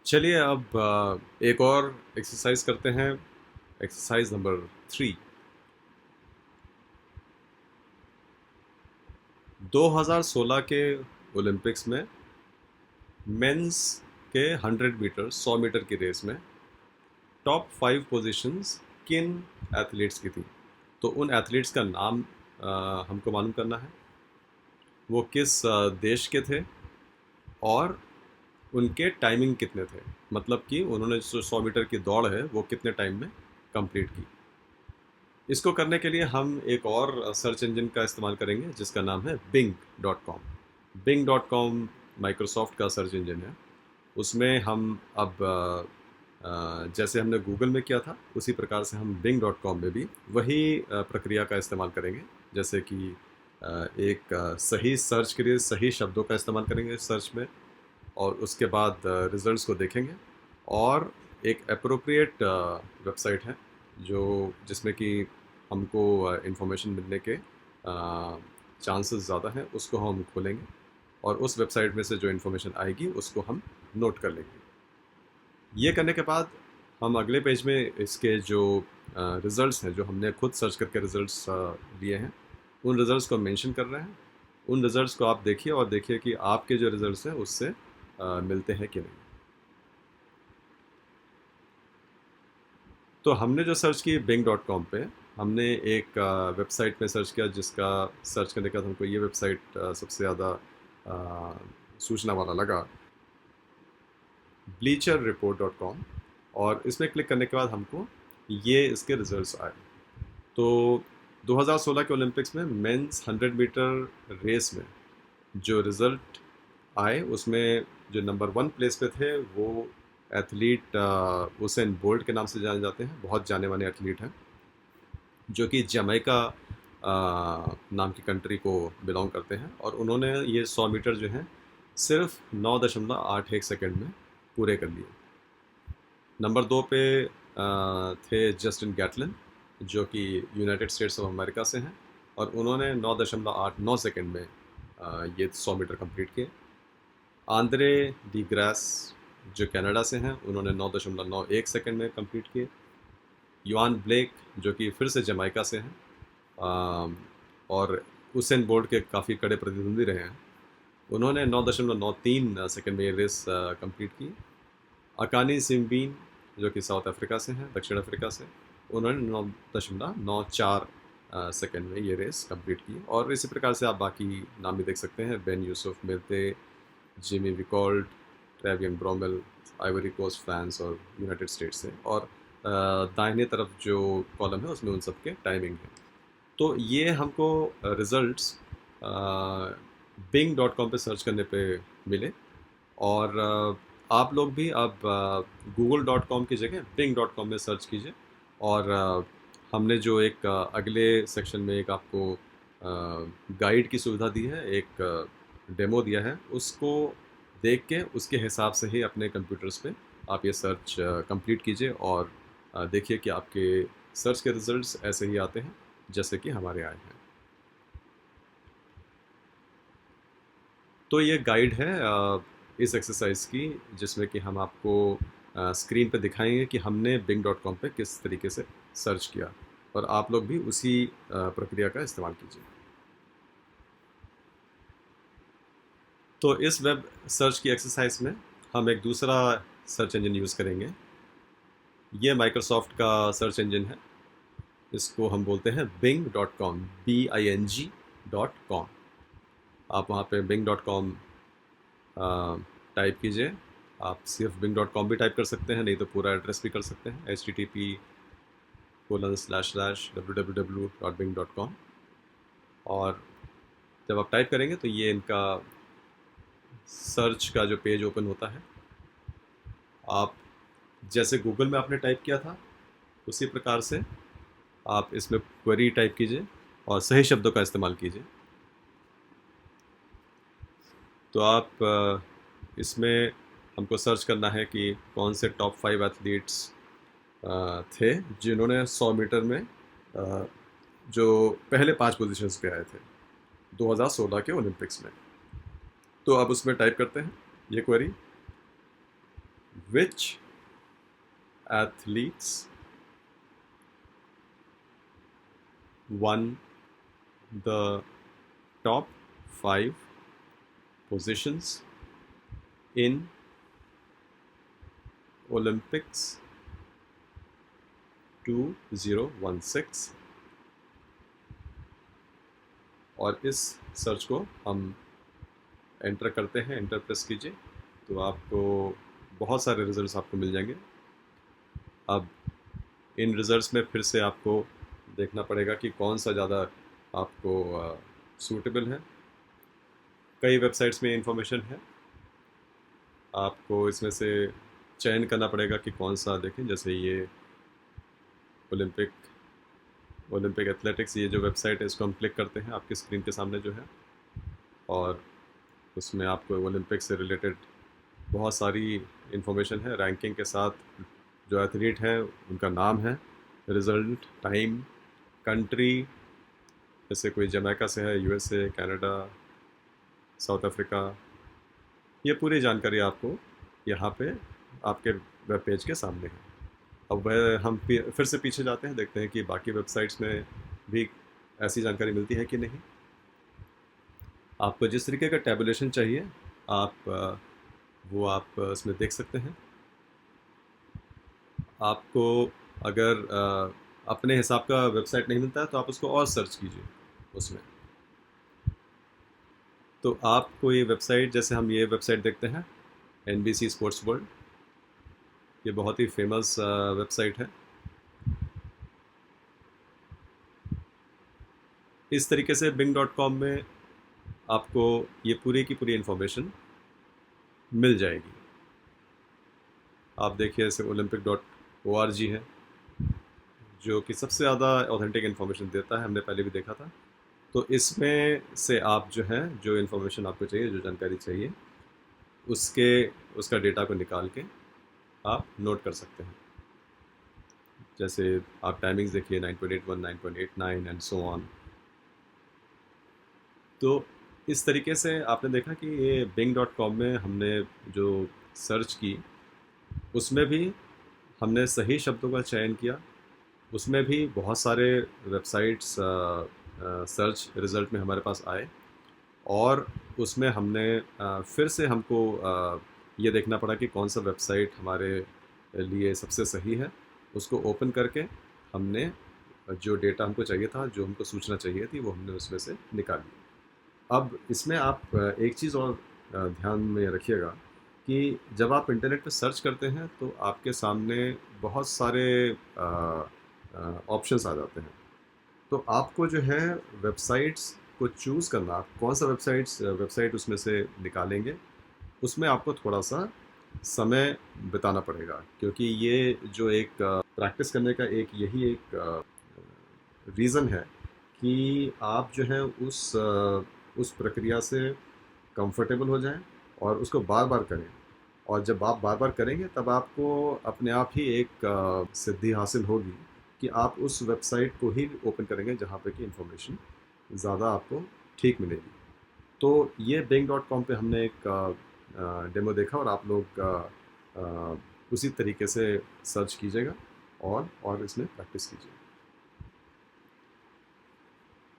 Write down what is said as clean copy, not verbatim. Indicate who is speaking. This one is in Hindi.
Speaker 1: चलिए अब एक और एक्सरसाइज करते हैं। Exercise number 3। 2016 के ओलंपिक्स में मेंस के 100 मीटर 100 मीटर की रेस में टॉप 5 पोजीशंस किन एथलीट्स की थी। तो उन एथलीट्स का नाम हमको मालूम करना है, वो किस देश के थे और उनके टाइमिंग कितने थे। मतलब कि उन्होंने जो 100 मीटर की दौड़ है वो कितने टाइम में कंप्लीट की। इसको करने के लिए हम एक और सर्च इंजन का इस्तेमाल करेंगे जिसका नाम है Bing.com। Bing.com माइक्रोसॉफ्ट का सर्च इंजन है। उसमें हम अब जैसे हमने गूगल में किया था उसी प्रकार से हम Bing.com में भी वही प्रक्रिया का इस्तेमाल करेंगे। जैसे कि एक सही सर्च के लिए सही शब्दों का इस्तेमाल करेंगे सर्च में, और उसके बाद रिजल्ट्स को देखेंगे। और एक अप्रोप्रिएट वेबसाइट है जो जिसमें कि हमको इंफॉर्मेशन मिलने के चांसेस ज़्यादा हैं, उसको हम खोलेंगे और उस वेबसाइट में से जो इन्फॉर्मेशन आएगी उसको हम नोट कर लेंगे। ये करने के बाद हम अगले पेज में इसके जो रिज़ल्ट्स हैं, जो हमने खुद सर्च करके रिज़ल्ट्स लिए हैं, उन रिज़ल्ट्स को मेंशन कर रहे हैं। उन रिज़ल्ट्स को आप देखिए और देखिए कि आपके जो रिज़ल्ट्स हैं उससे मिलते हैं कि नहीं। तो हमने जो सर्च की Bing.com पे, हमने एक वेबसाइट में सर्च किया जिसका सर्च करने के बाद हमको ये वेबसाइट सबसे ज़्यादा सूचना वाला लगा, bleacherreport.com। और इसमें क्लिक करने के बाद हमको ये इसके रिजल्ट्स आए। तो 2016 के ओलंपिक्स में मेंस 100 मीटर रेस में जो रिज़ल्ट आए उसमें जो नंबर 1 प्लेस पे थे वो एथलीट उसेन बोल्ट के नाम से जाने जाते हैं। बहुत जाने माने एथलीट हैं जो कि जमैका नाम की कंट्री को बिलोंग करते हैं, और उन्होंने ये 100 मीटर जो हैं सिर्फ 9.81 सेकंड में पूरे कर लिए। नंबर 2 पे थे जस्टिन गैटलिन जो कि यूनाइटेड स्टेट्स ऑफ अमेरिका से हैं, और उन्होंने 9.89 सेकंड में ये 100 मीटर कंप्लीट किए। आंद्रे डी ग्रास जो कनाडा से हैं, उन्होंने 9.91 सेकंड में कंप्लीट किए। युआन ब्लेक जो कि फिर से जमाइका से हैं और उसेन बोल्ट के काफ़ी कड़े प्रतिद्वंदी रहे हैं, उन्होंने 9.93 सेकंड में ये रेस कंप्लीट की। अकानी सिम्बीन जो कि साउथ अफ्रीका से हैं, दक्षिण अफ्रीका से, उन्होंने 9.94 सेकंड में ये रेस कंप्लीट की। और इसी प्रकार से आप बाकी नाम भी देख सकते हैं, Ben Youssef Meite, Jimmy Vicaut, Trayvon Bromell, Ivory Coast, France और यूनाइटेड स्टेट्स से। और दाहिने तरफ जो कॉलम है उसमें उन सब के टाइमिंग है। तो ये हमको रिजल्ट्स Bing.com पे सर्च करने पे मिले। और आप लोग भी अब Google.com की जगह Bing.com में सर्च कीजिए। और हमने जो एक अगले सेक्शन में एक आपको गाइड की सुविधा दी है, एक डेमो दिया है, उसको देख के उसके हिसाब से ही अपने कंप्यूटर्स पे आप ये सर्च कंप्लीट कीजिए और देखिए कि आपके सर्च के रिजल्ट्स ऐसे ही आते हैं जैसे कि हमारे आए हैं। तो ये गाइड है इस एक्सरसाइज की, जिसमें कि हम आपको स्क्रीन पे दिखाएंगे कि हमने Bing.com पे किस तरीके से सर्च किया, और आप लोग भी उसी प्रक्रिया का इस्तेमाल कीजिए। तो इस वेब सर्च की एक्सरसाइज में हम एक दूसरा सर्च इंजन यूज़ करेंगे। ये माइक्रोसॉफ्ट का सर्च इंजन है, इसको हम बोलते हैं Bing.com, Bing.com। आप वहाँ पे Bing.com टाइप कीजिए। आप सिर्फ Bing.com भी टाइप कर सकते हैं, नहीं तो पूरा एड्रेस भी कर सकते हैं, http://www.bing.com। और जब आप टाइप करेंगे तो ये इनका सर्च का जो पेज ओपन होता है। आप जैसे गूगल में आपने टाइप किया था उसी प्रकार से आप इसमें क्वेरी टाइप कीजिए और सही शब्दों का इस्तेमाल कीजिए। तो आप इसमें हमको सर्च करना है कि कौन से टॉप 5 एथलीट्स थे जिन्होंने 100 मीटर में जो पहले 5 पोजीशंस पे आए थे 2016 के ओलंपिक्स में। तो अब उसमें टाइप करते हैं ये query, which athletes won the top 5 positions in Olympics 2016। और इस सर्च को हम एंटर करते हैं, एंटर प्रेस कीजिए तो आपको बहुत सारे रिजल्ट्स आपको मिल जाएंगे। अब इन रिजल्ट्स में फिर से आपको देखना पड़ेगा कि कौन सा ज़्यादा आपको सूटेबल है। कई वेबसाइट्स में इंफॉर्मेशन है, आपको इसमें से चयन करना पड़ेगा कि कौन सा देखें। जैसे ये ओलंपिक एथलेटिक्स, ये जो वेबसाइट है इसको हम क्लिक करते हैं, आपकी स्क्रीन के सामने जो है, और उसमें आपको ओलंपिक से रिलेटेड बहुत सारी इंफॉर्मेशन है, रैंकिंग के साथ जो एथलीट हैं उनका नाम है, रिज़ल्ट, टाइम, कंट्री, जैसे कोई जमैका से है, यूएसए, कनाडा, साउथ अफ्रीका, ये पूरी जानकारी आपको यहाँ पे आपके वेब पेज के सामने है। अब वह हम फिर से पीछे जाते हैं, देखते हैं कि बाकी वेबसाइट्स में भी ऐसी जानकारी मिलती है कि नहीं। आपको जिस तरीके का टैबुलेशन चाहिए वो आप इसमें देख सकते हैं। आपको अगर अपने हिसाब का वेबसाइट नहीं मिलता है तो आप उसको और सर्च कीजिए उसमें। तो आपको ये वेबसाइट, जैसे हम ये वेबसाइट देखते हैं NBC स्पोर्ट्स वर्ल्ड, ये बहुत ही फेमस वेबसाइट है। इस तरीके से bing.com में आपको ये पूरी की पूरी इंफॉर्मेशन मिल जाएगी। आप देखिए ऐसे olympic.org है जो कि सबसे ज़्यादा ऑथेंटिक इन्फॉर्मेशन देता है, हमने पहले भी देखा था। तो इसमें से आप जो है, जो इन्फॉर्मेशन आपको चाहिए, जो जानकारी चाहिए, उसका डेटा को निकाल के आप नोट कर सकते हैं। जैसे आप टाइमिंग्स देखिए 9.81, 9.89 एंड सो ऑन। तो इस तरीके से आपने देखा कि ये bing.com में हमने जो सर्च की उसमें भी हमने सही शब्दों का चयन किया। उसमें भी बहुत सारे वेबसाइट्स सर्च रिज़ल्ट में हमारे पास आए, और उसमें हमने फिर से हमको ये देखना पड़ा कि कौन सा वेबसाइट हमारे लिए सबसे सही है। उसको ओपन करके हमने जो डेटा हमको चाहिए था, जो हमको सूचना चाहिए थी, वो हमने उसमें से निकाली। अब इसमें आप एक चीज़ और ध्यान में रखिएगा कि जब आप इंटरनेट पे सर्च करते हैं तो आपके सामने बहुत सारे ऑप्शंस आ जाते हैं। तो आपको जो है वेबसाइट्स को चूज़ करना, आप कौन सा वेबसाइट उसमें से निकालेंगे, उसमें आपको थोड़ा सा समय बिताना पड़ेगा, क्योंकि ये जो एक प्रैक्टिस करने का यही एक रीज़न है कि आप जो है उस प्रक्रिया से कंफर्टेबल हो जाएं और उसको बार बार करें। और जब आप बार बार करेंगे तब आपको अपने आप ही एक सिद्धि हासिल होगी कि आप उस वेबसाइट को ही ओपन करेंगे जहाँ पे कि इंफॉर्मेशन ज़्यादा आपको ठीक मिलेगी। तो ये bing.com पे हमने एक डेमो देखा, और आप लोग उसी तरीके से सर्च कीजिएगा और इसमें प्रैक्टिस कीजिए।